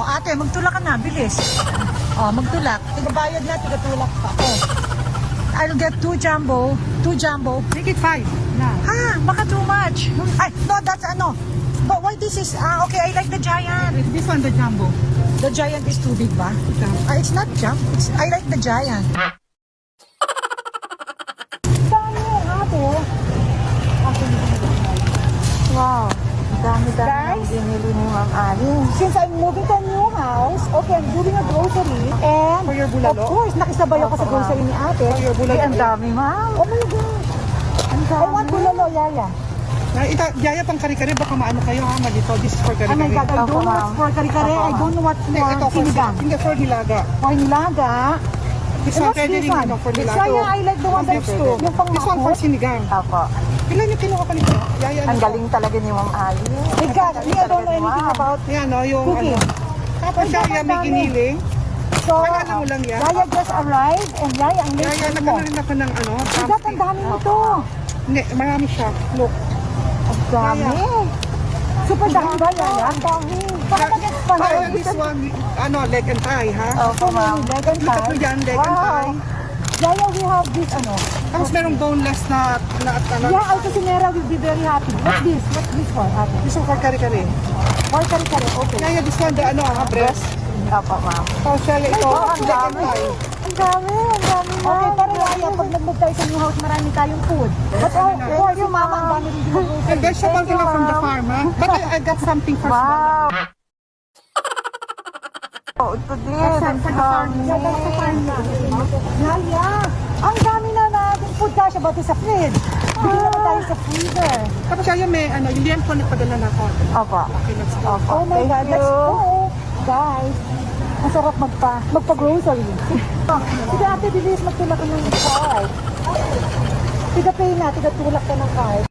ate, magtulak ka na, bilis. Magtulak. Tigabayad na, tigatulak pa. I'll get 2 jumbo. 2 jumbo. Make it 5. Yeah. Baka too much. Ay, no, that's ano. But why this is, okay, I like the giant. This one, the jumbo. The giant is too big ba? It's not jump. I like the giant. Dami yung ate. Wow. Dami-dami binili ni Ma'am Ali. Since I'm moving to a new house, okay, I'm doing a grocery. And, For your bulalo? of course, nakisabay ako sa grocery ni ate. For your bulalo? Ang dami, Ma'am. Oh my gosh. Ang dami. I want bulalo, Yaya. Yaya pang kare-kare, baka maano kayo ha, malito. This is for kare-kare. Oh my God, I don't know what's for kare-kare. I don't know what's for sinigang. Hindi, for nilaga. For nilaga. This one, pwede rin ano, for nilaga. Yaya, I like the one that's two. Yung pang This one for sinigang. Apo. Ilan yung kinuha ka nito? Yaya, Ang galing talaga ni Ma'am Ali. My God, I don't know anything about yan, no, yung cooking. ano. Tapos Yaya, may giniling. So, Kailangan mo lang yan. Yaya just arrived and Yaya, ang Yaya, late mo. nagkaroon rin ako ng ano, My God, ang drumstick. dami nito. Hindi, marami siya. Look. Ang dami. Super dami ba, Yaya? Ang dami. Baka mag-expand. Kaya this one, ano, leg and thigh, ha? So many leg and Ito thigh. yan, leg and thigh. Yaya, we have this, ano. Tapos merong boneless na ano. Yeah, Alto Sinera will be very happy. What's this? What's this for, ate? This one for kare-kare. For kare-kare, okay. Yaya, this one, the ano, ha, breast. Apo, Ma'am. Tapos siya, ito, God, ang leg and dami. thigh. Ang dami, ang dami na. Okay, pero Yaya, pag nag-move tayo sa new house, marami tayong food. But for you, Mama, ang dami rin yung And vegetable nila from the farm, ha? But I got something for small. Wow. Oh, ito din. Ang dami. Yaya, ang dami na natin food cash about sa fridge. Bigyan naman tayo sa freezer. Tapos siya, may ano, yung liyan ko nagpadala na ako. Opo. Okay, let's go. Opo. Oh my Thank God, you. let's go. Guys, masarap magpa-grocery. Sige ate, bilis magtulak ka ng card. Tiga-pay na, tiga-tulak ka ng card.